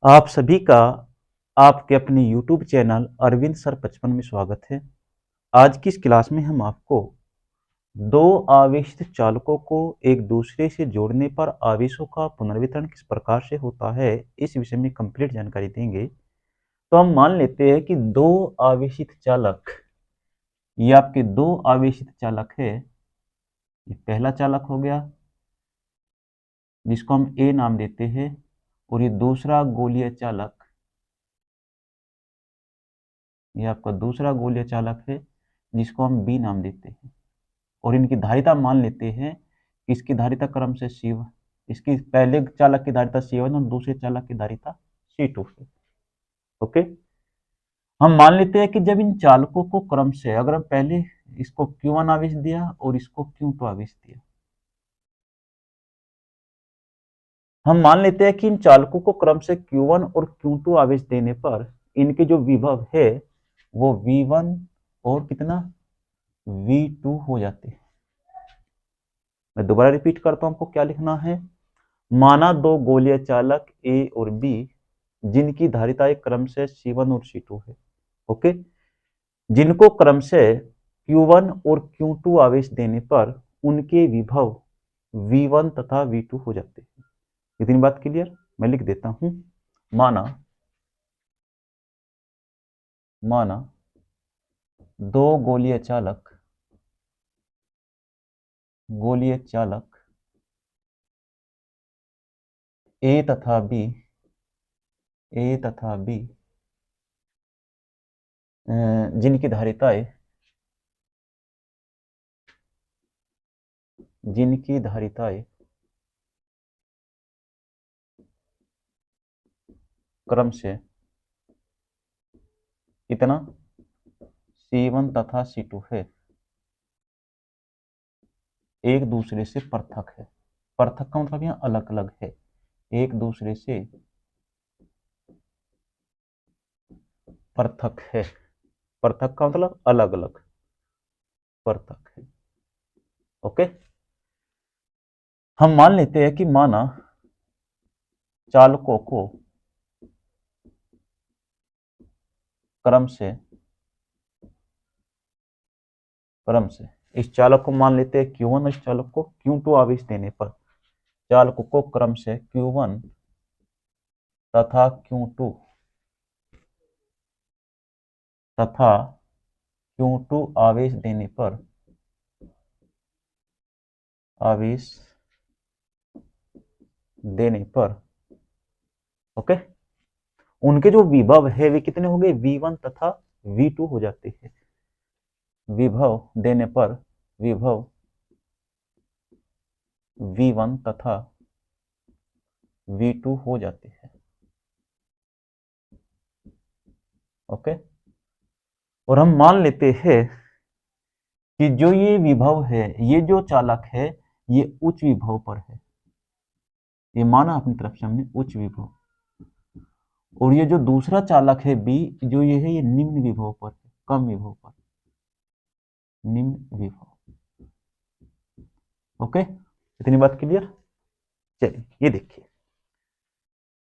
आप सभी का आपके अपने YouTube चैनल अरविंद सर 55 में स्वागत है। आज की इस क्लास में हम आपको दो आवेशित चालकों को एक दूसरे से जोड़ने पर आवेशों का पुनर्वितरण किस प्रकार से होता है, इस विषय में कंप्लीट जानकारी देंगे। तो हम मान लेते हैं कि दो आवेशित चालक, ये आपके दो आवेशित चालक है। ये पहला चालक हो गया जिसको हम ए नाम देते हैं, और ये दूसरा गोलीय चालक, ये आपका दूसरा गोलीय चालक है जिसको हम बी नाम देते हैं। और इनकी धारिता मान लेते हैं कि इसकी धारिता क्रम से C1, इसकी पहले चालक की धारिता C1 और दूसरे चालक की धारिता C2 है। ओके, हम मान लेते हैं कि जब इन चालकों को क्रम से, अगर हम पहले इसको Q1 आवेश दिया और इसको Q2 आवेश दिया, हम मान लेते हैं कि इन चालकों को क्रम से Q1 और Q2 आवेश देने पर इनके जो विभव है वो V1 और कितना V2 हो जाते हैं। मैं दोबारा रिपीट करता हूं, आपको क्या लिखना है। माना दो गोलीय चालक ए और बी जिनकी धारिताएं क्रम से C1 और C2 है। ओके, जिनको क्रम से Q1 और Q2 आवेश देने पर उनके विभव V1 तथा V2 हो जाते हैं। इतनी बात क्लियर? मैं लिख देता हूं। माना माना दो गोलीय चालक ए तथा बी जिनकी धारिताएं क्रम से कितना C1 तथा C2 है, एक दूसरे से पृथक है। पृथक का मतलब यहाँ अलग अलग है, एक दूसरे से पृथक है। पृथक का मतलब अलग अलग, पृथक है। ओके, हम मान लेते हैं कि माना चालकों को क्रम से इस चालक को मान लेते हैं Q1 और इस चालक को Q2 आवेश देने पर चालकों को क्रम से Q1 तथा Q2 आवेश देने पर ओके, उनके जो विभव है वे कितने हो गए, V1 तथा V2 हो जाते हैं। विभव देने पर विभव V1 तथा V2 हो जाते हैं। ओके, और हम मान लेते हैं कि जो ये विभव है, ये जो चालक है, ये उच्च विभव पर है। ये माना अपनी तरफ से हमने उच्च विभव, और ये जो दूसरा चालक है बी, जो ये है, ये निम्न विभव पर है, कम विभव पर, निम्न विभव। ओके, इतनी बात क्लियर? चलिए ये देखिए,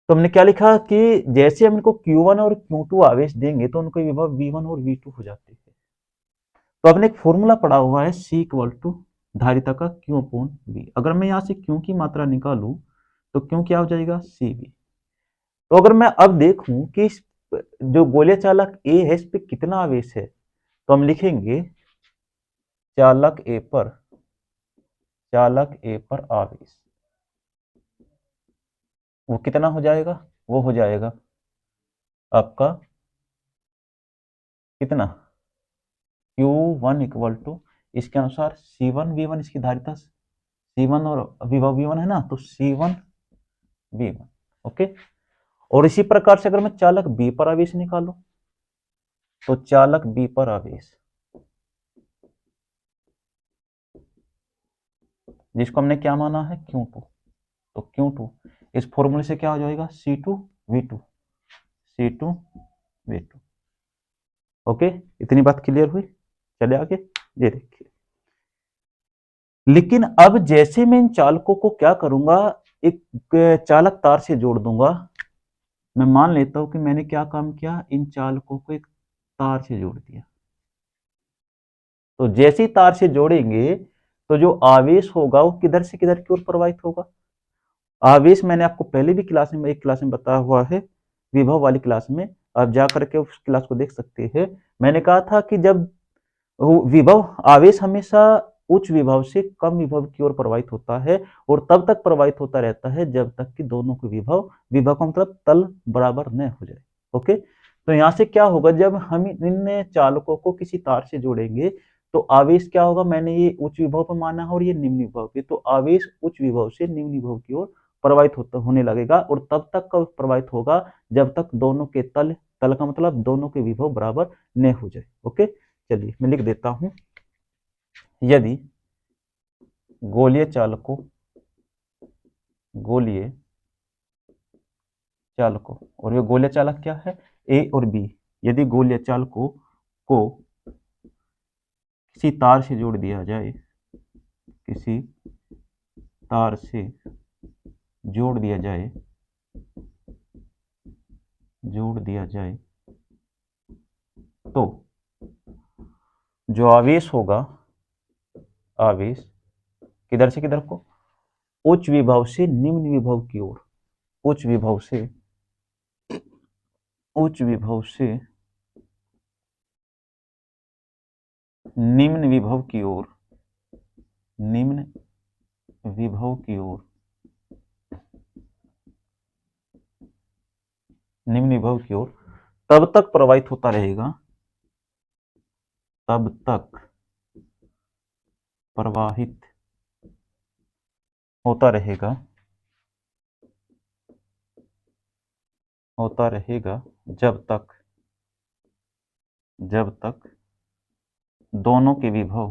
तो हमने क्या लिखा कि जैसे हम इनको Q1 और Q2 आवेश देंगे तो उनको विभव V1 और V2 हो जाते हैं। तो आपने एक फॉर्मूला पढ़ा हुआ है C इक्वल टू धारिता का Q अपॉन V। अगर मैं यहाँ से Q की मात्रा निकालूं तो Q क्या हो जाएगा, CV। तो अगर मैं अब देखूं कि जो गोलीय चालक A है, इस पे कितना आवेश है, तो हम लिखेंगे चालक A पर आवेश वो कितना हो जाएगा, वो हो जाएगा आपका कितना, Q1 इक्वल टू, इसके अनुसार C1 V1, इसकी धारिता C1 और विभव V1 है ना, तो C1 V1। ओके, और इसी प्रकार से अगर मैं चालक B पर आवेश निकालूं तो चालक B पर आवेश, जिसको हमने क्या माना है, Q2, तो Q2 इस फॉर्मूले से क्या हो जाएगा, C2 V2। ओके, इतनी बात क्लियर हुई? चले आगे, ये देखिए। लेकिन अब जैसे मैं इन चालकों को क्या करूंगा, एक चालक तार से जोड़ दूंगा, मैं मान लेता हूं कि मैंने क्या काम किया, इन चालकों को एक तार से जोड़ दिया। तो जैसे ही तार से जोड़ेंगे तो जो आवेश होगा वो किधर से किधर की ओर प्रवाहित होगा। आवेश मैंने आपको पहले भी एक क्लास में बताया हुआ है, विभव वाली क्लास में, आप जा करके उस क्लास को देख सकते हैं। मैंने कहा था कि जब विभव आवेश हमेशा उच्च विभव से कम विभव की ओर प्रवाहित होता है और तब तक प्रवाहित होता रहता है जब तक कि दोनों के विभव का मतलब तल बराबर न हो जाए। ओके, तो यहां से क्या होगा, जब हम इन चालकों को किसी तार से जोड़ेंगे तो आवेश क्या होगा, मैंने ये उच्च विभव पर माना है और ये निम्न विभव पे, तो आवेश उच्च विभव से निम्न विभव की ओर प्रवाहित होने लगेगा और तब तक का प्रवाहित होगा जब तक दोनों के तल का मतलब दोनों के विभव बराबर न हो जाए। ओके, चलिए मैं लिख देता हूं, यदि गोलीय चालकों और ये गोलीय चालक क्या है, ए और बी, यदि गोलीय चालकों को किसी तार से जोड़ दिया जाए, किसी तार से जोड़ दिया जाए तो जो आवेश होगा, आवेश किधर से किधर को, उच्च विभव से निम्न विभव की ओर, उच्च विभव से निम्न विभव की ओर, निम्न विभव की ओर तब तक प्रवाहित होता रहेगा, तब तक प्रवाहित होता रहेगा जब तक दोनों के विभव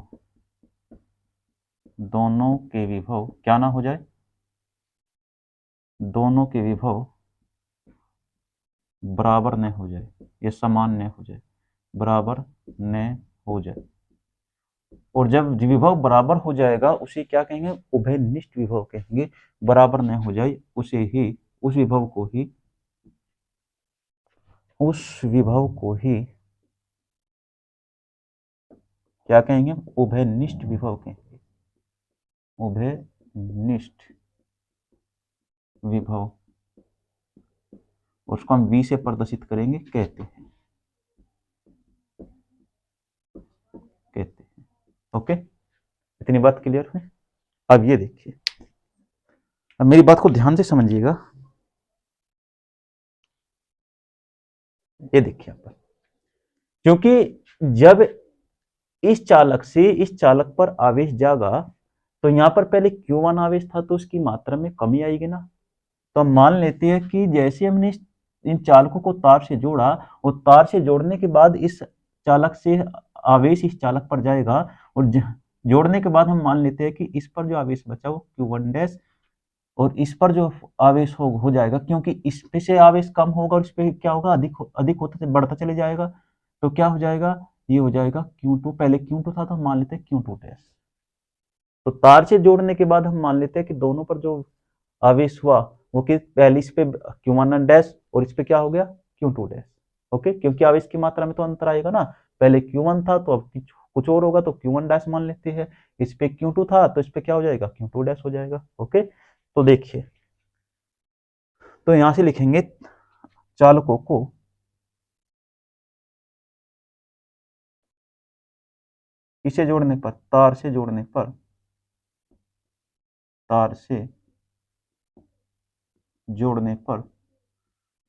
क्या ना हो जाए, दोनों के विभव बराबर न हो जाए, ये समान न हो जाए, बराबर न हो जाए। और जब विभव बराबर हो जाएगा उसे क्या कहेंगे, उभयनिष्ठ विभव कहेंगे। बराबर न हो जाए उसे ही, उस विभव को ही क्या कहेंगे, उभयनिष्ठ विभव कहेंगे, उभयनिष्ठ विभव, उसको हम V से प्रदर्शित करेंगे, कहते हैं। ओके, इतनी बात क्लियर है। अब ये देखिए, अब मेरी बात को ध्यान से समझिएगा। ये देखिए आप, क्योंकि जब इस चालक पर आवेश जागा तो यहाँ पर पहले Q1 आवेश था तो उसकी मात्रा में कमी आएगी ना। तो हम मान लेते हैं कि जैसे हमने इन चालकों को तार से जोड़ा और तार से जोड़ने के बाद इस चालक से आवेश इस चालक पर जाएगा और जोड़ने के बाद हम मान लेते हैं कि इस पर जो आवेश बचा वो Q1 डैश और इस पर जो आवेश हो जाएगा, क्योंकि इस पे से आवेश कम होगा और इस पे क्या होगा, अधिक होता बढ़ता चले जाएगा। तो क्या हो जाएगा, ये हो जाएगा Q2, पहले Q2 था तो हम मान लेते हैं Q2 डैश। तो तार से जोड़ने के बाद हम मान लेते हैं कि दोनों पर जो आवेश हुआ वो कि पहले इस पे Q1 डैश और इस पे क्या हो गया Q2 डैश। ओके, क्योंकि आवेश की मात्रा में तो अंतर आएगा ना, पहले Q1 था तो अब कुछ और होगा तो Q1 डैश मान लेते हैं, इस पे Q2 था तो इस पे क्या हो जाएगा Q2 डैश हो जाएगा। ओके, तो देखिए, तो यहां से लिखेंगे चालकों को किसे जोड़ने पर, तार से जोड़ने पर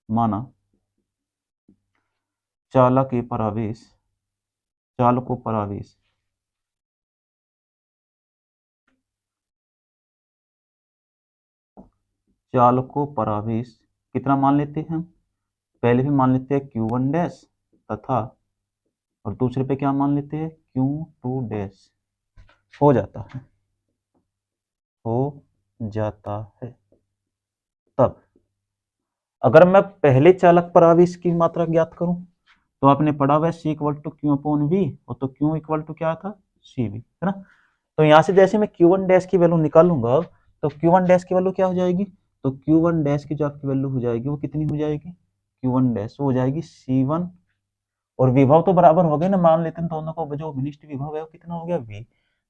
माना चालकों पर आवेश कितना मान लेते हैं, पहले भी मान लेते हैं Q1 डैश तथा और दूसरे पे क्या मान लेते हैं Q2 डैश। हो जाता है। तब अगर मैं पहले चालक पर आवेश की मात्रा ज्ञात करूं तो आपने पढ़ा हुआ C = Q/V और तो Q = क्या था, CV, है ना। तो यहां से जैसे मैं Q1 डैश की वैल्यू निकालूंगा तो Q1 डैश की वैल्यू क्या हो जाएगी, तो Q1 डैश की जो आपकी वैल्यू हो जाएगी वो कितनी हो जाएगी, Q1 डैश हो जाएगी C1, और विभव तो बराबर हो गए ना, मान लेते हैं दोनों को, जो विनिष्ट विभव है वो कितना हो गया V।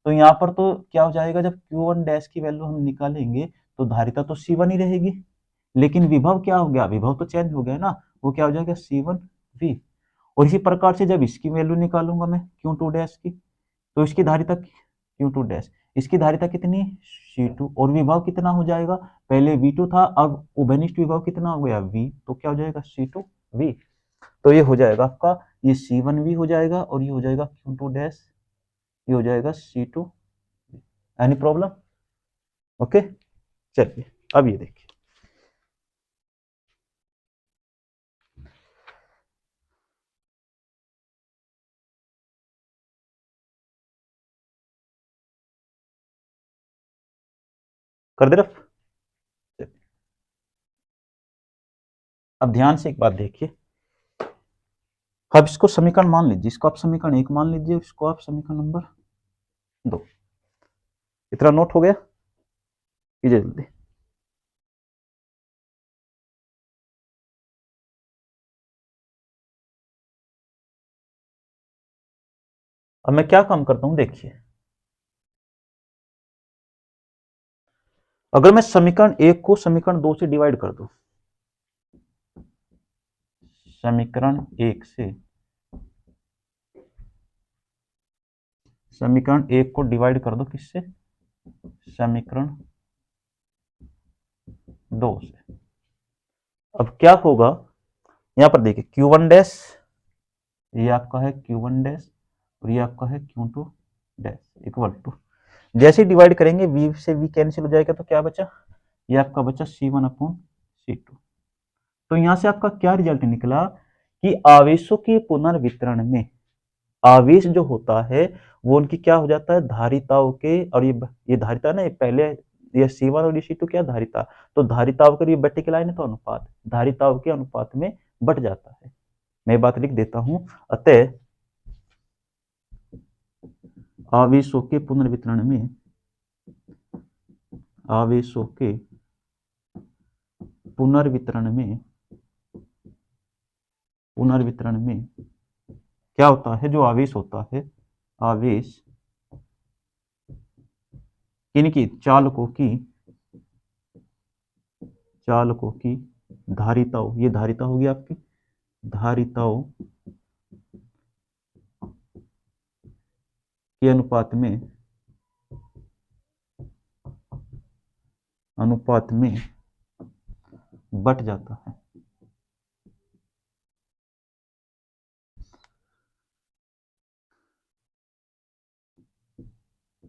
तो यहाँ पर तो क्या हो जाएगा, जब Q1 डैश की वैल्यू हम निकालेंगे तो धारिता तो C1 ही रहेगी, लेकिन विभव क्या हो गया, विभव तो चेंज हो गया ना, वो क्या हो जाएगा C1V। और इसी प्रकार से जब इसकी वैल्यू निकालूंगा मैं Q2 डैश की, तो इसकी धारिता Q2 डैश, इसकी धारिता कितनी C2, और विभव कितना हो जाएगा, पहले V2 था, अब उभयनिष्ठ विभव कितना हो गया V, तो क्या हो जाएगा C2V। तो ये हो जाएगा आपका, ये C1V हो जाएगा, और ये हो जाएगा Q2 डैश, ये हो जाएगा C2। Any problem? ओके, चलिए अब ये देखिए, कर दे रफ। अब ध्यान से एक बात देखिए, अब इसको समीकरण मान लीजिए, इसको आप समीकरण 1 मान लीजिए, इसको आप समीकरण नंबर 2। इतना नोट हो गया, कीजिए जल्दी। अब मैं क्या काम करता हूं देखिए, अगर मैं समीकरण 1 को समीकरण 2 से डिवाइड कर दूं, समीकरण 1 से समीकरण 1 को डिवाइड कर दो किससे, समीकरण 2 से। अब क्या होगा, यहां पर देखिए Q1 डैश, ये आपका है Q1 डैश, और ये आपका है Q2 डैश इक्वल टू, जैसे डिवाइड करेंगे V से V कैंसिल हो जाएगा, तो क्या बचा, ये आपका बचा C1/C2। तो यहां से आपका क्या रिजल्ट निकला कि आवेशों के पुनर्वितरण में आवेश जो होता है वो उनकी क्या हो जाता है, धारिताओं के, और ये धारिता ना, ये पहले ये C1 और ये C2 क्या धारिता, तो धारिताओं के, ये वर्टिकल लाइन है तो अनुपात, धारिताओं के अनुपात में बट जाता है। मैं बात लिख देता हूं, अतः आवेशों के पुनर्वितरण में, आवेशों के पुनर्वितरण में क्या होता है, जो आवेश होता है, आवेश किनकी, चालकों की धारिताओं, ये धारिता होगी आपकी, धारिताओं के अनुपात में बट जाता है।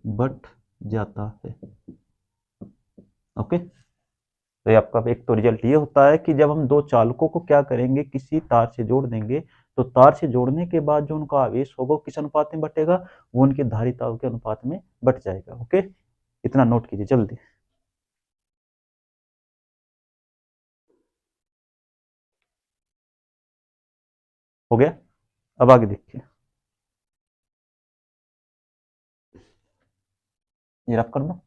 बट जाता है, ओके। तो ये आपका एक तो रिजल्ट ये होता है कि जब हम दो चालकों को क्या करेंगे, किसी तार से जोड़ देंगे, तो तार से जोड़ने के बाद जो उनका आवेश होगा किस अनुपात में बटेगा, वो उनके धारिताओं के अनुपात में बट जाएगा। ओके, इतना नोट कीजिए जल्दी। हो गया, अब आगे देखिए, ये रफ कर दो।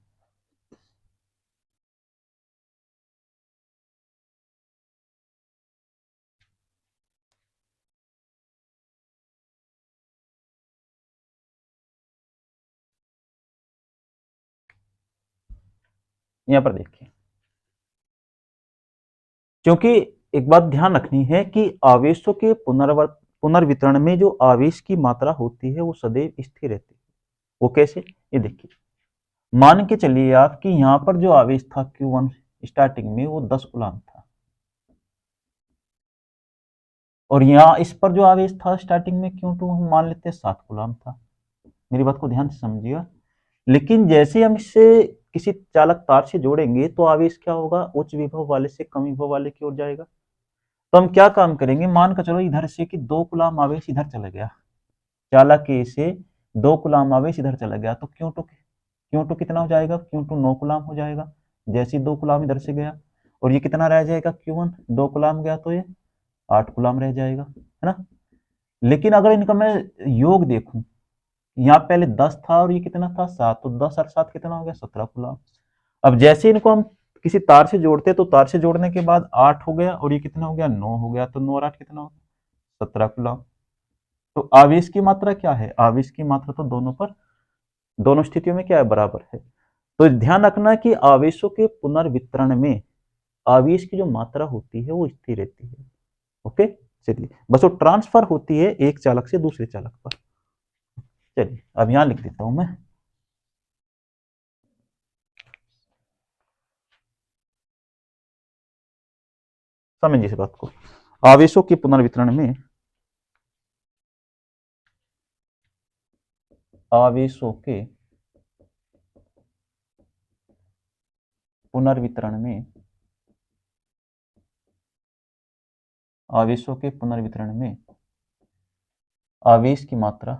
यहां पर देखिए, क्योंकि एक बात ध्यान रखनी है कि आवेशों के पुनर्वितरण में जो आवेश की मात्रा होती है वो सदैव स्थिर रहती है। वो कैसे, ये देखिए, मान के चलिए आप कि यहां पर जो आवेश था Q1 स्टार्टिंग में वो 10 कूलम था, और यहाँ इस पर जो आवेश था स्टार्टिंग में Q2 हम मान लेते हैं 7 कूलम था। मेरी बात को ध्यान से समझिएगा, लेकिन जैसे हम इसे किसी चालक तार से जोड़ेंगे तो आवेश क्या होगा, उच्च विभव वाले से कम विभव वाले की ओर जाएगा। तो हम क्या काम करेंगे, मान कर चलो इधर से कि 2 कूलम आवेश इधर चला गया, चालक ए से 2 कूलम आवेश इधर चला गया, तो Q2 कितना हो जाएगा, Q2 9 कूलम हो जाएगा, जैसे 2 कूलम इधर से गया, और ये कितना रह जाएगा, Q1 2 कूलम गया तो ये 8 कूलम रह जाएगा, है ना। लेकिन अगर इनका मैं योग देखूं, यहाँ पहले 10 था और ये कितना था 7, तो 10 और 7 कितना हो गया 17 कूलम। अब जैसे इनको हम किसी तार से जोड़ते तो तार से जोड़ने के बाद 8 हो गया और ये कितना हो गया 9 हो गया, तो 9 और 8 कितना हो गया 17 कूलम्ब। तो आवेश की मात्रा क्या है, आवेश की मात्रा तो दोनों पर, दोनों स्थितियों में क्या है बराबर है। तो ध्यान रखना कि आवेशों के पुनर्वितरण में आवेश की जो मात्रा होती है वो स्थिर रहती है। ओके, चलिए बस वो ट्रांसफर होती है एक चालक से दूसरे चालक पर। चलिए अब यहां लिख देता हूं मैं, समझिए इस बात को। आवेशों के पुनर्वितरण में, आवेशों के पुनर्वितरण में, आवेशों के पुनर्वितरण में आवेश की मात्रा,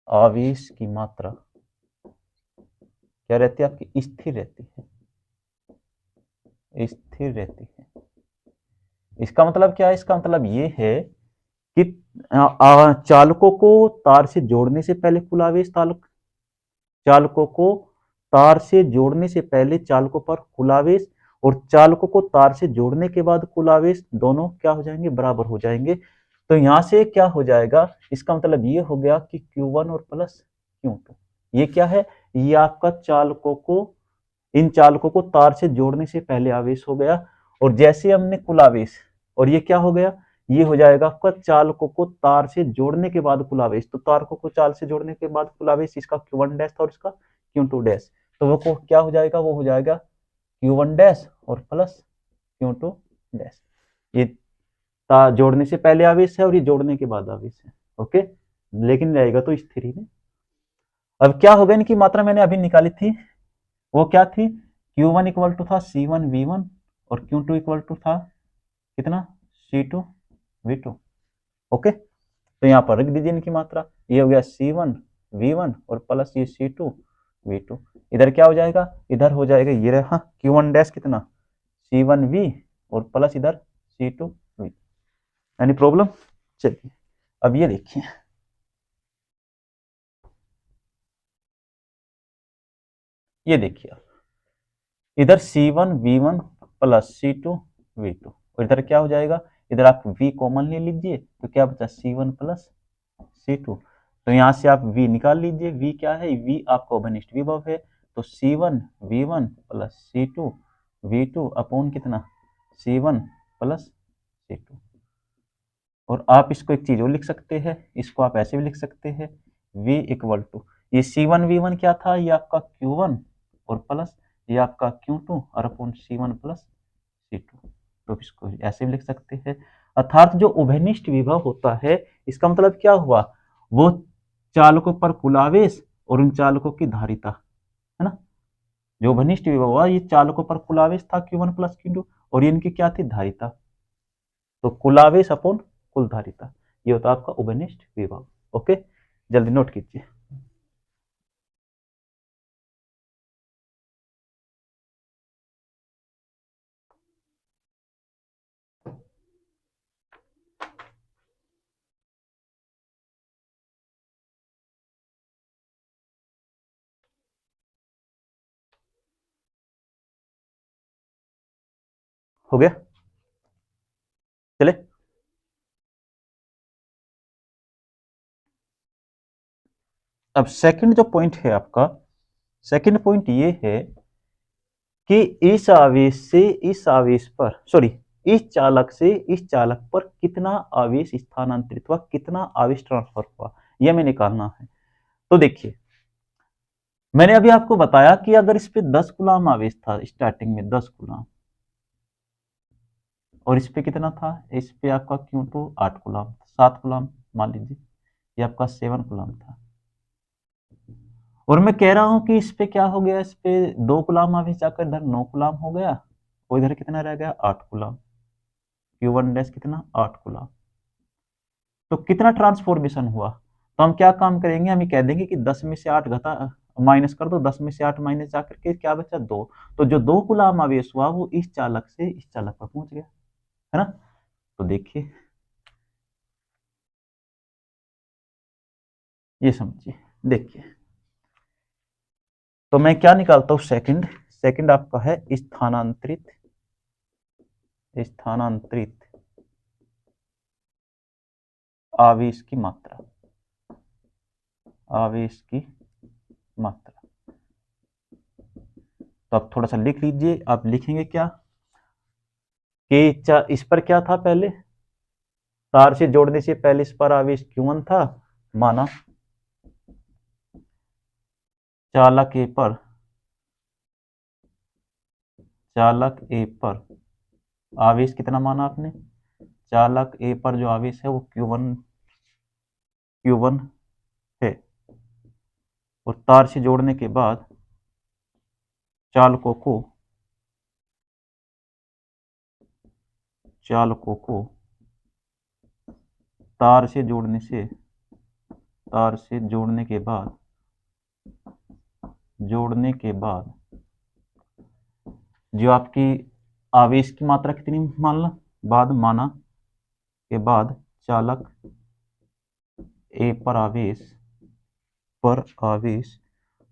आवेश की मात्रा क्या रहती है आपकी, स्थिर रहती है, स्थिर रहती है। इसका मतलब क्या है, इसका मतलब ये है कि चालकों को तार से जोड़ने से पहले कुल आवेश, चालकों को तार से जोड़ने से पहले चालकों पर कुल आवेश और चालकों को तार से जोड़ने के बाद कुल आवेश दोनों क्या हो जाएंगे, बराबर हो जाएंगे। तो यहां से क्या हो जाएगा, इसका मतलब ये हो गया कि Q1 और प्लस Q2, ये क्या है, ये आपका चालकों को, इन चालकों को तार से जोड़ने से पहले आवेश हो गया, और जैसे हमने कुल आवेश, और ये क्या हो गया, ये हो जाएगा आपका चालकों को तार से जोड़ने के बाद कुल आवेश। तो तारकों को चाल से जोड़ने के बाद कुल आवेश, इसका Q1 डैश था और इसका Q2 डैश, तो वो को क्या हो जाएगा, वो हो जाएगा Q1 डैश और प्लस Q2 डैश। ये जोड़ने से पहले आवेश है और ये जोड़ने के बाद आवेश है। ओके, लेकिन रहेगा तो स्थिर ही में। अब क्या होगा, इनकी मात्रा मैंने अभी निकाली थी, वो क्या थी, Q1 इक्वल टू था C1 V1 और Q2 इक्वल टू था कितना, C2 V2। ओके, तो यहाँ पर रख दीजिए इनकी मात्रा, ये हो गया C1 V1 और प्लस ये C2 V2। इधर क्या हो जाएगा, इधर हो जाएगा ये रहा Q1 डैश कितना C1 V और प्लस इधर C2 V। Any problem. चलिए अब ये देखिए, ये देखिए इधर C1 V1 plus C2 V2 और इधर क्या हो जाएगा, इधर आप V कॉमन ले लीजिए तो क्या बचा C1 प्लस C2। तो यहां से आप V निकाल लीजिए, V क्या है, V आपका ओभनिष्ठ विभव है, तो C1 V1 plus C2 V2 upon कितना C1 प्लस C2। और आप इसको एक चीज और लिख सकते हैं, इसको आप ऐसे भी लिख सकते हैं, V इक्वल टू ये C1 V1 क्या था, ये आपका Q1 और प्लस ये आपका Q2 और अपॉन C1 प्लस C2। तो इसको ऐसे भी लिख सकते हैं। अर्थात जो उभयनिष्ठ विभव होता है, इसका मतलब क्या हुआ, वो चालकों पर कुल आवेश और उन चालकों की धारिता, है ना। जो उभयनिष्ठ विभव हुआ, ये चालकों पर कुल आवेश था Q1 प्लस Q2 और इनकी क्या थी, धारिता। तो कुल आवेश अपॉन कुल धारिता, ये होता है आपका उभयनिष्ठ विभव। ओके, जल्दी नोट कीजिए। हो गया, चले। अब सेकंड जो पॉइंट है आपका, सेकंड पॉइंट ये है कि इस आवेश से इस आवेश पर, सॉरी, इस चालक से इस चालक पर कितना आवेश स्थानांतरित हुआ, कितना आवेश ट्रांसफर हुआ, यह हमें निकालना है। तो देखिए, मैंने अभी आपको बताया कि अगर इस पे 10 कूलम्ब आवेश था स्टार्टिंग में, 10 कूलम्ब, और इस पे कितना था, इस पे आपका Q2 8 कूलम्ब, 7 कूलम्ब मान लीजिए, ये आपका 7 कूलम्ब था। और मैं कह रहा हूं कि इस पे क्या हो गया, इस पे 2 कूलम्ब आवेश जाकर इधर 9 कूलम्ब हो गया और इधर कितना रह गया, 8 कूलम्ब। Q1 डैश कितना, 8 कूलम्ब। तो कितना ट्रांसफॉर्मेशन हुआ, तो हम क्या काम करेंगे, हम ये कह देंगे कि 10 में से 8 घटा माइनस कर दो, 10 में से 8 माइनस जाकर के क्या बचा, 2। तो जो 2 कूलम्ब आवेश हुआ वो इस चालक से इस चालक पर पहुंच गया, है ना। तो देखिए, ये समझिए, देखिए तो मैं क्या निकालता हूं, सेकंड। सेकंड आपका है स्थानांतरित आवेश की मात्रा। आवेश की मात्रा। तो आप थोड़ा सा लिख लीजिए। आप लिखेंगे क्या कि इस पर क्या था, पहले तार से जोड़ने से पहले इस पर आवेश Q1 था, माना चालक ए पर आवेश कितना माना आपने, चालक ए पर जो आवेश है वो Q1 है, और तार से जोड़ने के बाद चालकों को तार से जोड़ने के बाद जो आपकी आवेश की मात्रा कितनी माना के बाद चालक ए पर आवेश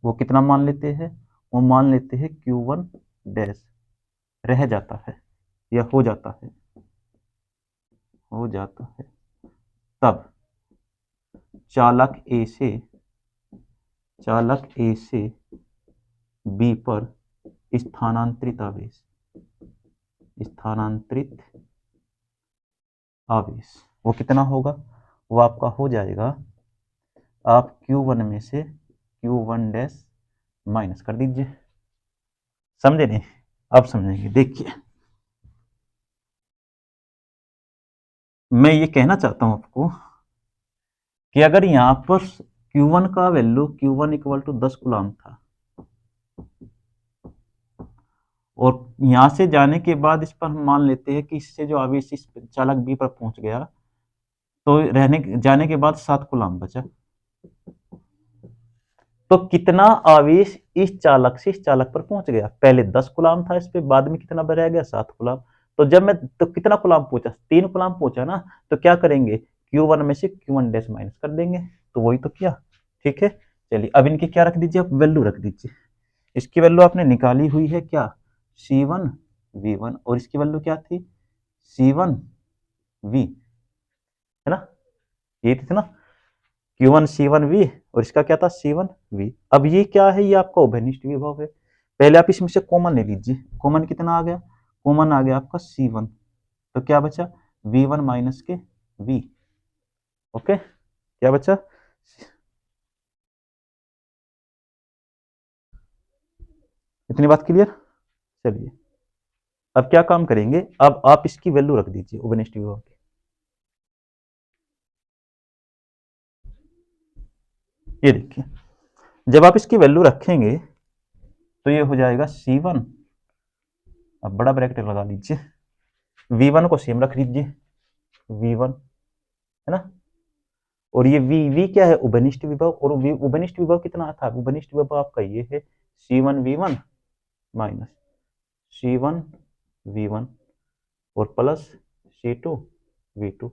वो कितना मान लेते हैं, वो मान लेते हैं Q1 डैश रह जाता है या हो जाता है तब चालक ए से बी पर स्थानांतरित आवेश वो कितना होगा, वो आपका हो जाएगा, आप Q1 में से Q1 डैश माइनस कर दीजिए। समझे नहीं, अब समझेंगे। देखिए मैं ये कहना चाहता हूं आपको कि अगर यहां पर Q1 का value Q1 equal to 10 coulomb था, और यहां से जाने के बाद इस पर हम मान लेते हैं कि इससे जो आवेश इस चालक बी पर पहुंच गया, तो जाने के बाद 7 कूलम बचा। तो कितना आवेश इस चालक से इस चालक पर पहुंच गया, पहले 10 कूलम था इस पे, बाद में कितना रह गया, 7 कूलम। तो जब मैं तो कितना कूलम पहुंचा, 3 कूलम पहुंचा ना, तो क्या करेंगे, Q1 में से Q1 डैश माइनस कर देंगे। तो वही तो किया। ठीक है, चलिए अब इनकी क्या रख दीजिए, आप वैल्यू रख दीजिए। इसकी वैल्यू आपने निकाली हुई है क्या, C1 V1, और इसकी वैल्यू क्या थी, C1 V, है ना, ये थी ना, Q1 C1 V, और इसका क्या था, C1 V। अब ये क्या है, ये आपका उभयनिष्ठ विभव है। पहले आप इसमें से कॉमन ले लीजिए। कॉमन कितना आ गया, कॉमन आ गया आपका C1, तो क्या बचा, V1 माइनस के V। ओके, क्या बचा, इतनी बात क्लियर। चलिए अब क्या काम करेंगे, अब आप इसकी वैल्यू रख दीजिए उभयनिष्ठ विभव की। ये देखिए, जब आप इसकी वैल्यू रखेंगे तो ये हो जाएगा C1, अब बड़ा ब्रैकेट लगा लीजिए, V1 को सेम रख लीजिए, V1, है ना, और ये V क्या है, उभयनिष्ठ विभव, और उभयनिष्ठ विभव कितना था, उभयनिष्ठ विभव आपका ये है C1 V1 minus C1 V1 और प्लस C2 V2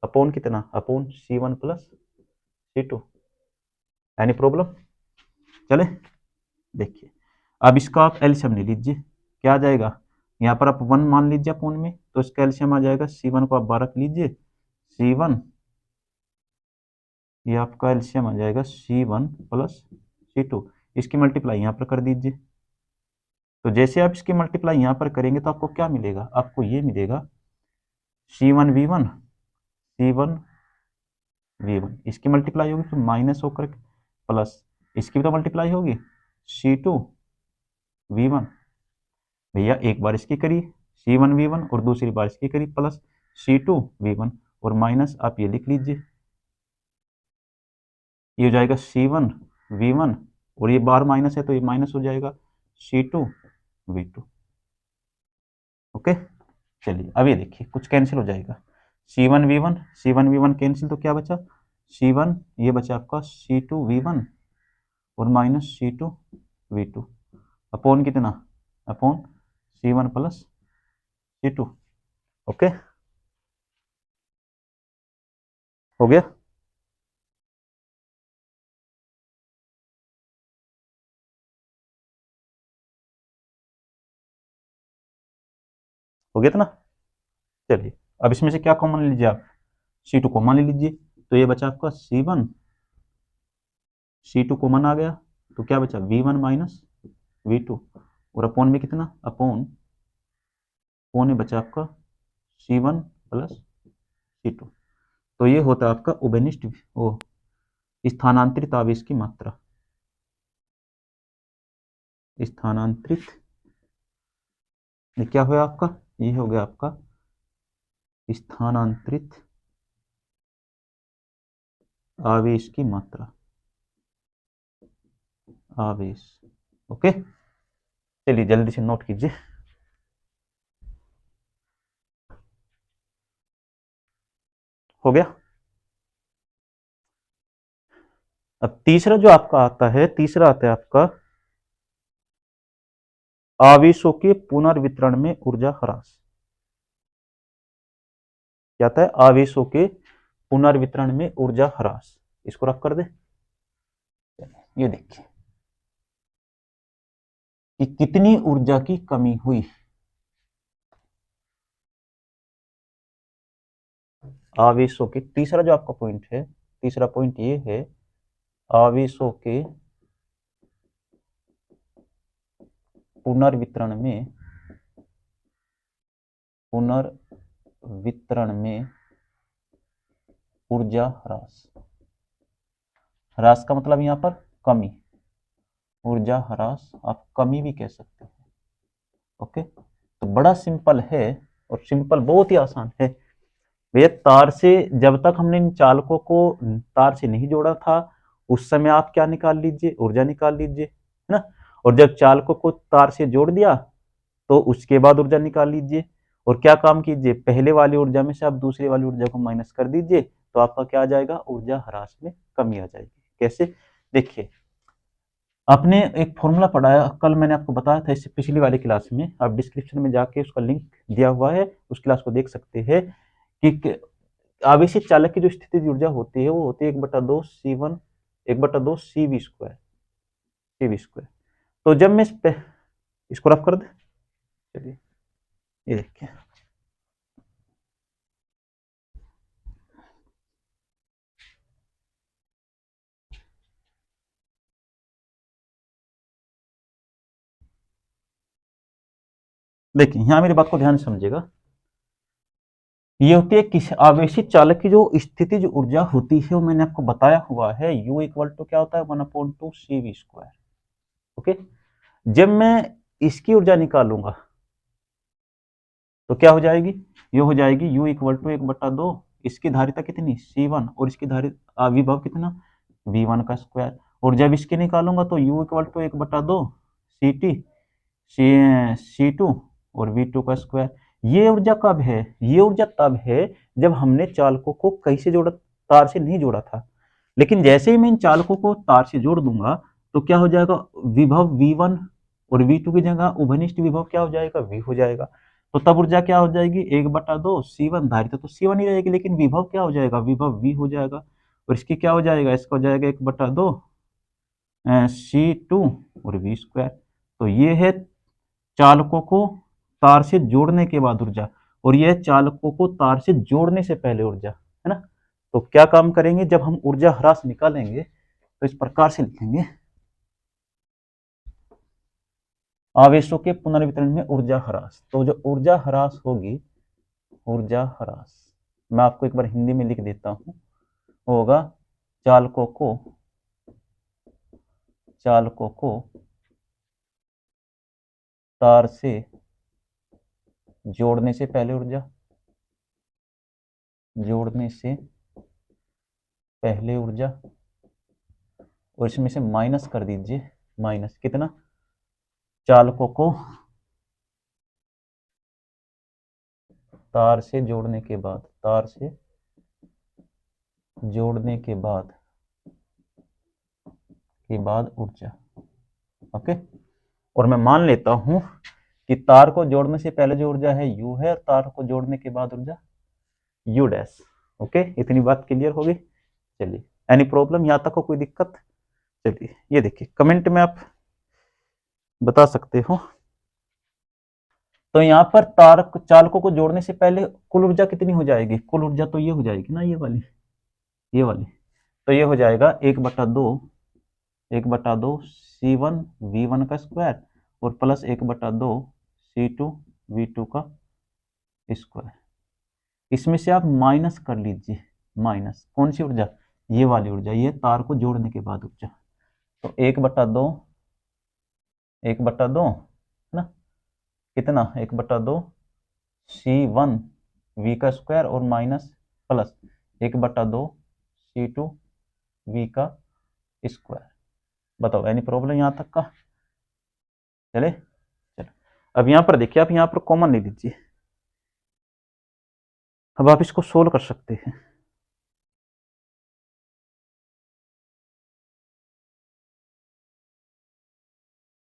अपॉन कितना, upon C1 plus C2। Any problem, चले देखिए, अब इसका आप एलसीएम ले लीजिए, क्या आ जाएगा, यहाँ पर आप 1 मान लीजिए अपॉन में, तो इसका एलसीएम आ जाएगा, C1 को आप 12 रख लीजिए, C1, ये आपका एलसीएम आ जाएगा C1 प्लस C2, इसकी मल्टीप्लाई यहाँ पर कर दीजिए। तो जैसे आप इसकी मल्टीप्लाई यहाँ पर करेंगे तो आपको क्या मिलेगा, आपको ये मिलेगा C1 V1, C1 V1, इसकी मल्टीप्लाई होगी तो माइनस होकर प्लस, इसकी भी तो मल्टीप्लाई होगी C2 V1, भैया एक बार इसकी करी C1 V1 और दूसरी बार इसकी करी प्लस C2 V1, और माइनस आप ये लिख लीजिए, ये हो जाएगा C1 V1, और ये बार माइनस है तो ये माइनस हो जाएगा C2 V2। ओके, चलिए अब ये देखिए कुछ कैंसिल हो जाएगा, C1 V1 कैंसिल, तो क्या बचा, C1 ये बचा आपका C2 V1 और माइनस C2 V2 अपॉन कितना, upon C1 plus C2। Okay, हो गया। हो गया था ना। चलिए अब इसमें से क्या कॉमन लीजिए आप, C2 कॉमन ले लीजिए, तो ये बचा आपका C1, C2 कॉमन आ गया, तो क्या बचा V1 माइनस V2, और अपॉन में कितना, अपॉन में बचा आपका C1 प्लस C2। तो ये होता है आपका उभयनिष्ठ वो स्थानांतरित आवेश की मात्रा, स्थानांतरित, ये क्या हुआ आपका, ये हो गया आपका स्थानांतरित आवेश की मात्रा, आवेश। ओके, चलिए जल्दी से नोट कीजिए। हो गया। अब तीसरा जो आपका आता है, तीसरा आता है आपका आवेशों के पुनर्वितरण में ऊर्जा ह्रास। क्या आता है, आवेशों के पुनर्वितरण में ऊर्जा ह्रास। इसको रख कर दे। ये देखिए कि कितनी ऊर्जा की कमी हुई, आवेशों के, तीसरा जो आपका पॉइंट है, तीसरा पॉइंट ये है, आवेशों के पुनर्वितरण में, पुनर्वितरण में ऊर्जा ह्रास। ह्रास का मतलब यहां पर कमी, ऊर्जा ह्रास आप कमी भी कह सकते हैं। ओके, तो बड़ा सिंपल है, और सिंपल बहुत ही आसान है भैया। तार से, जब तक हमने इन चालकों को तार से नहीं जोड़ा था, उस समय आप क्या निकाल लीजिए, ऊर्जा निकाल लीजिए, है ना। और जब चालकों को तार से जोड़ दिया तो उसके बाद ऊर्जा निकाल लीजिए, और क्या काम कीजिए, पहले वाली ऊर्जा में से आप दूसरी वाली ऊर्जा को माइनस कर दीजिए, तो आपका क्या आ जाएगा, ऊर्जा ह्रास में कमी आ जाएगी। कैसे, देखिए आपने एक फॉर्मूला पढ़ाया कल, मैंने आपको बताया था इससे पिछली वाली क्लास में, आप डिस्क्रिप्शन में जाके उसका लिंक दिया हुआ है, उस क्लास को देख सकते हैं कि आवेशित चालक की जो स्थितिज ऊर्जा होती है वो होती है 1/2 C1, 1/2 CV square, CV square. तो जब मैं इसको रफ कर दे, चलिए ये देखिए, देखिए यहाँ मेरी बात को ध्यान से समझिएगा। ये होती है किस आवेशित चालक की जो स्थितिज ऊर्जा होती है, वो मैंने आपको बताया हुआ है, U इक्वल टू क्या होता है, 1/2 CV स्क्वायर। ओके, जब मैं इसकी ऊर्जा निकालूंगा तो क्या हो जाएगी, ये हो जाएगी U इक्वल टू 1/2, इसकी धारिता कितनी C1, और इसकी धारिता विभव कितना V1 का स्क्वायर, और जब इसके निकालूंगा तो U equal to 1/2 CT C2 और V2 का स्क्वायर। ये ऊर्जा कब है, ये ऊर्जा तब है जब हमने चालकों को कहीं से जोड़ा, तार से नहीं जोड़ा था। लेकिन जैसे ही मैं इन चालकों को तार से जोड़ दूंगा तो क्या हो जाएगा, विभव V1 और V2 की जगह उभयनिष्ठ विभव क्या हो जाएगा, V हो जाएगा। तो तब ऊर्जा क्या हो जाएगी, 1/2 C1, धारिता तो C1 ही रहेगी, लेकिन विभव क्या हो जाएगा, विभव V हो जाएगा। और इसकी क्या हो जाएगा, इसका हो जाएगा 1/2 C2 और V स्क्वायर। तो ये है चालकों को तार से जोड़ने के बाद ऊर्जा, और यह चालकों को तार से जोड़ने से पहले ऊर्जा, है ना। तो क्या काम करेंगे, जब हम ऊर्जा ह्रास निकालेंगे तो इस प्रकार से लिखेंगे, आवेशों के पुनर्वितरण में ऊर्जा ह्रास। तो जो ऊर्जा ह्रास होगी, ऊर्जा ह्रास मैं आपको एक बार हिंदी में लिख देता हूं, होगा चालकों को, चालकों को तार से जोड़ने से पहले ऊर्जा, जोड़ने से पहले ऊर्जा, और इसमें से माइनस कर दीजिए, माइनस कितना, चालकों को तार से जोड़ने के बाद, तार से जोड़ने के बाद ऊर्जा। ओके, और मैं मान लेता हूं कि तार को जोड़ने से पहले जो ऊर्जा है U है, और तार को जोड़ने के बाद ऊर्जा U डैश। ओके, इतनी बात क्लियर होगी। चलिए, एनी प्रॉब्लम, यहां तक हो कोई दिक्कत। चलिए ये देखिए, कमेंट में आप बता सकते हो। तो यहाँ पर तारक चालकों को जोड़ने से पहले कुल ऊर्जा कितनी हो जाएगी? कुल ऊर्जा तो ये हो जाएगी ना, ये वाली। तो ये हो जाएगा 1/2 C1 V1 का स्क्वायर और प्लस 1/2 C2V2 का स्क्वायर। इसमें से आप माइनस कर लीजिए, माइनस कौन सी ऊर्जा? ये वाली ऊर्जा, ये तार को जोड़ने के बाद ऊर्जा। तो 1/2 है ना, कितना 1/2 C1V का स्क्वायर और माइनस प्लस 1/2 C2V का स्क्वायर। बताओ एनी प्रॉब्लम यहाँ तक का? चले चलो, अब यहाँ पर देखिए, आप यहाँ पर कॉमन ले लीजिए। अब आप इसको सोल्व कर सकते हैं।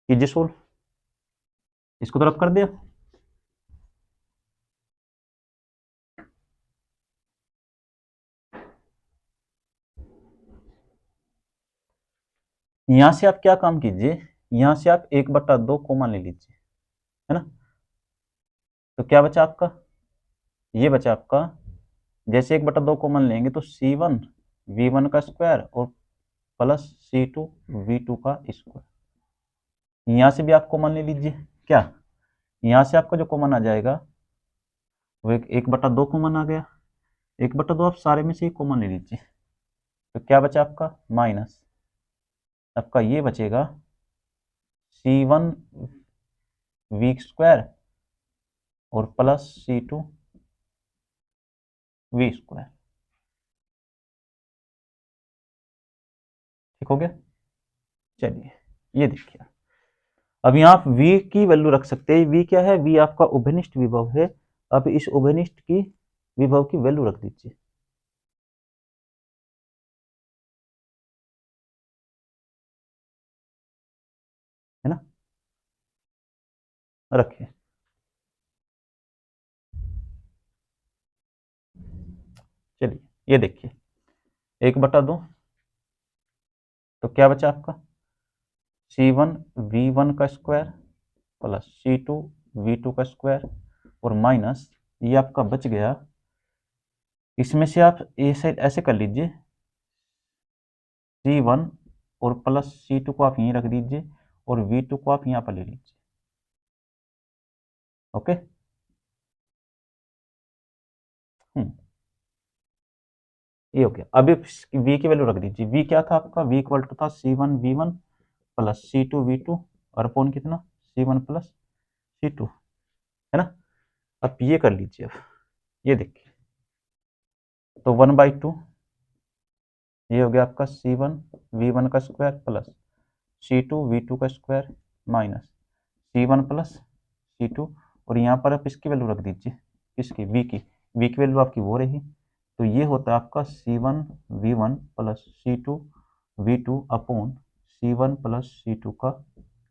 कीजिए सोल्व, इसको तरफ कर दिया। यहां से आप क्या काम कीजिए, यहां से आप 1/2 कॉमन ले लीजिए, है ना। तो क्या बचा आपका? ये बचा आपका, जैसे 1/2 कॉमन लेंगे तो C1V1 का स्क्वायर और प्लस C2V2 का स्क्वायर। यहां से भी आप कॉमन ले लीजिए। क्या यहां से आपका जो कॉमन आ जाएगा वो 1/2 कॉमन आ गया। 1/2 आप सारे में से ही कॉमन ले लीजिए। तो क्या बचा आपका? माइनस आपका ये बचेगा C1V स्क्वायर और प्लस C2V स्क्वायर। ठीक हो गया। चलिए ये देखिए, अब यहाँ आप V की वैल्यू रख सकते हैं। V क्या है? V आपका उभयनिष्ठ विभव है। अब इस उभयनिष्ठ की विभव की वैल्यू रख दीजिए, है ना। रखिए, चलिए ये देखिए 1/2, तो क्या बचा आपका? C1V1 का स्क्वायर प्लस C2V2 का स्क्वायर और माइनस ये आपका बच गया। इसमें से आप ऐसे ऐसे कर लीजिए, C1 और प्लस C2 को आप यहीं रख दीजिए और V2 को आप यहाँ पर ले लीजिए। ओके। ये हो गया। अभी V की वैल्यू रख दीजिए। V क्या था आपका? V इक्वल टू था C1V1 प्लस C2V2 और अपॉन कितना? C1 प्लस C2, है ना। अब ये कर लीजिए, अब ये देखिए, तो 1/2 ये हो गया आपका C1V1 का स्क्वायर प्लस C2V2 का square minus C1 plus C2 और यहाँ पर आप इसकी वैल्यू रख दीजिए, इसकी V की वैल्यू आपकी वो रही। तो ये होता है आपका C1V1 plus C2V2 upon C1 plus C2 का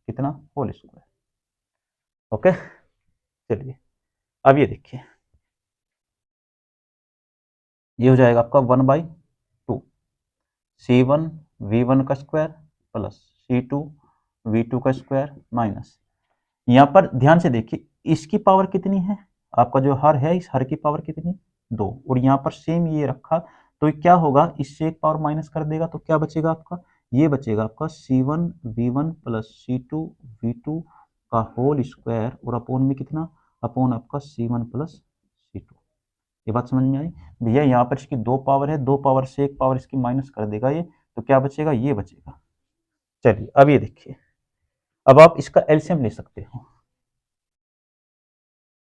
कितना? Whole square. ओके। चलिए अब ये देखिए, ये हो जाएगा आपका 1/2 C1V1 का स्क्वायर प्लस C2V2 का स्क्वायर माइनस, यहाँ पर ध्यान से देखिए इसकी पावर कितनी है? आपका जो हर है, इस हर की पावर कितनी? 2। और यहाँ पर सेम ये रखा, तो क्या होगा? इससे एक पावर माइनस कर देगा तो क्या बचेगा आपका? ये बचेगा आपका C1V1 प्लस C2V2 का होल स्क्वायर और अपोन में कितना? अपोन आपका C1 प्लस C2। ये बात समझ में आई? भैया यहाँ पर इसकी 2 पावर है, 2 पावर से एक पावर इसकी माइनस कर देगा ये, तो क्या बचेगा? ये बचेगा। चलिए अब ये देखिए, अब आप इसका एलसीएम ले सकते हो।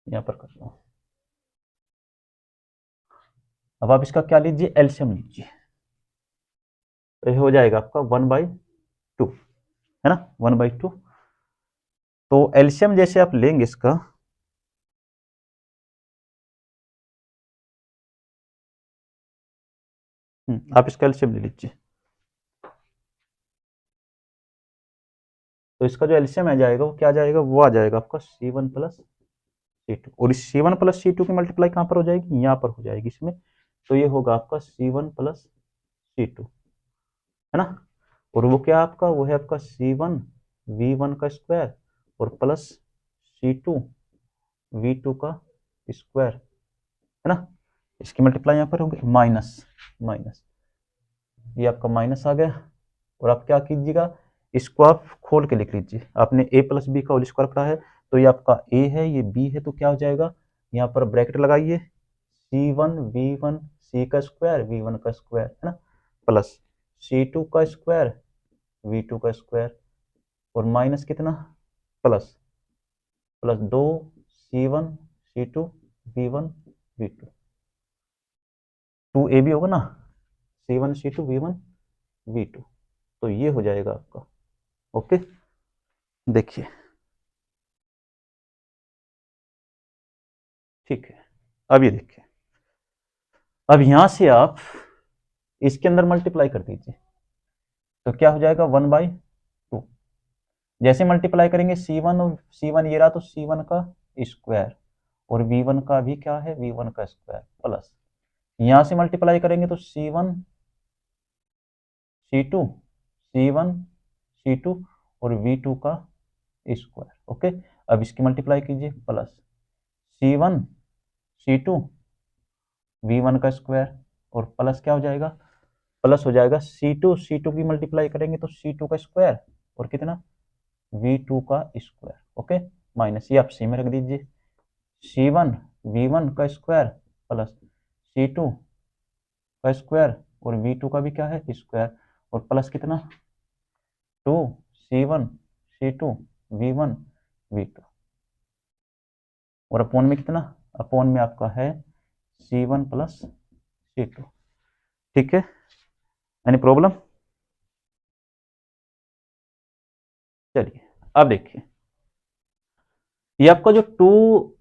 यहाँ पर करता हूँ, अब आप इसका क्या लीजिए? एलसीएम लीजिए। तो ये हो जाएगा आपका 1/2, है ना, 1/2। तो एलसीएम जैसे आप लेंगे इसका, आप इसका एलसीएम ले लीजिए। तो इसका जो एलसीएम आ जाएगा वो क्या आ जाएगा? वो आ जाएगा आपका C1 प्लस C2 और इस C1 प्लस C2 की मल्टीप्लाई कहाँ पर हो जाएगी? यहाँ पर हो जाएगी इसमें। तो ये होगा आपका C1 प्लस C2, है ना। और वो क्या आपका? वो है आपका C1V1 का स्क्वायर और प्लस C2 v2 का स्क्वायर, है ना। इसकी मल्टीप्लाई यहाँ पर होगी माइनस माइनस, ये आपका माइनस आ गया। और आप क्या कीजिएगा, इसको आप खोल के लिख लीजिए। आपने a प्लस बी का होल स्क्वायर पढ़ा है, तो ये आपका a है, ये b है, तो क्या हो जाएगा, यहाँ पर ब्रैकेट लगाइए, c1 v1 c का स्क्वायर v1 का स्क्वायर, है ना, प्लस c2 का स्क्वायर v2 का स्क्वायर, और माइनस कितना, plus plus 2 c1 c2 v1 v2, 2ab होगा ना, c1 c2 v1 v2, तो ये हो जाएगा आपका। ओके, देखिए, ठीक है। अब ये देखिए, अब यहां से आप इसके अंदर मल्टीप्लाई कर दीजिए, तो क्या हो जाएगा 1/2। जैसे मल्टीप्लाई करेंगे c1 और c1 ये रहा, तो c1 का स्क्वायर, और v1 का भी क्या है, v1 का स्क्वायर, प्लस यहां से मल्टीप्लाई करेंगे तो c1 c2 c1 c2 और v2 का स्क्वायर। ओके, अब इसकी मल्टीप्लाई कीजिए, प्लस c1 c2 v1 का स्क्वायर, और प्लस क्या हो जाएगा, प्लस हो जाएगा c2 की मल्टीप्लाई करेंगे तो c2 का स्क्वायर, और कितना, v2 का स्क्वायर। ओके, माइनस, ये आप सी में रख दीजिए, c1 v1 का स्क्वायर प्लस c2 का स्क्वायर, और v2 का भी क्या है, स्क्वायर, और प्लस कितना, 2 c1 c2 v1 v2, और अपोन में कितना, अपोन में आपका है c1 प्लस c2। ठीक है, एनी प्रॉब्लम। चलिए अब देखिए, ये आपका जो 2,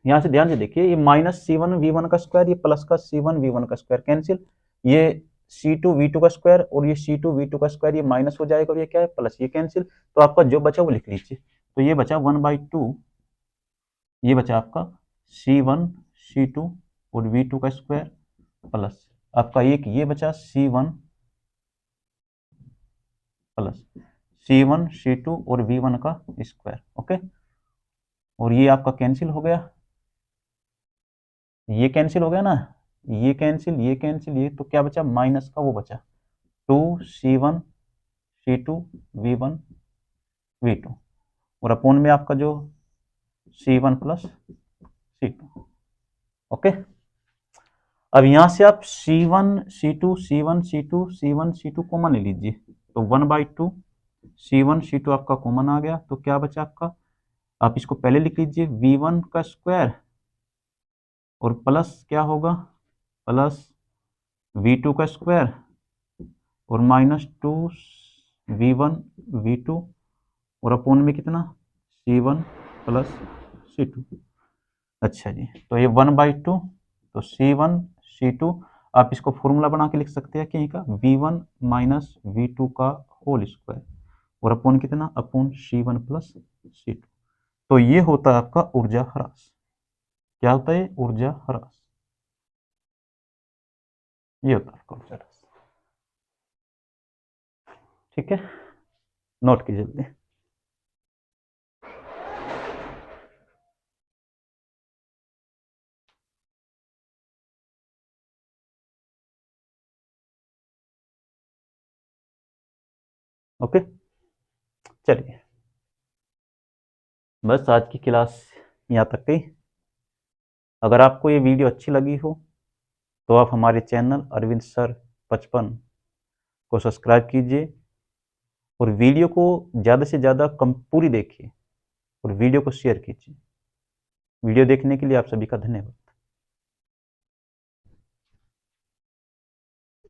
यहां से ध्यान से देखिए, ये माइनस c1 v1 का स्क्वायर, ये प्लस का c1 v1 का स्क्वायर कैंसिल, ये c2 v2 का स्क्वायर और ये c2 v2 का स्क्वायर, ये माइनस हो जाएगा, और ये क्या है, प्लस, ये कैंसिल, तो आपका जो बचा वो लिख लीजिए। तो ये बचा 1/2, ये बचा आपका c1 c2 और v2 का स्क्वायर, प्लस आपका एक ये बचा c1 प्लस c1 c2 और v1 का स्क्वायर। ओके, और ये आपका कैंसिल हो गया, ये कैंसिल हो गया ना, ये कैंसिल, ये कैंसिल, ये, तो क्या बचा, माइनस का वो बचा 2 c1 c2 v1 v2, और अपोन में आपका जो c1 प्लस c2। ओके, अब यहां से आप c1 c2 c1 c2 c1 c2 common ले लीजिए, तो 1/2 c1 c2 आपका कॉमन आ गया, तो क्या बचा आपका, आप इसको पहले लिख लीजिए v1 का स्क्वायर, और प्लस क्या होगा, प्लस v2 का स्क्वायर, और माइनस 2 v1 v2, और अपोन में कितना, c1 प्लस c2। अच्छा जी, तो ये 1/2, तो c1 c2, आप इसको फॉर्मूला बना के लिख सकते हैं कहीं का, v1 माइनस v2 का होल स्क्वायर, और अपोन कितना, अपोन c1 प्लस c2। तो ये होता है आपका ऊर्जा ह्रास। क्या होता है, ऊर्जा ह्रास, ये होता है आपका ऊर्जा ह्रास। ठीक है, नोट कीजिए जल्दी। ओके, चलिए, बस आज की क्लास यहाँ तक गई। अगर आपको ये वीडियो अच्छी लगी हो तो आप हमारे चैनल अरविंद सर 55 को सब्सक्राइब कीजिए, और वीडियो को ज़्यादा से ज़्यादा कम पूरी देखिए, और वीडियो को शेयर कीजिए। वीडियो देखने के लिए आप सभी का धन्यवाद।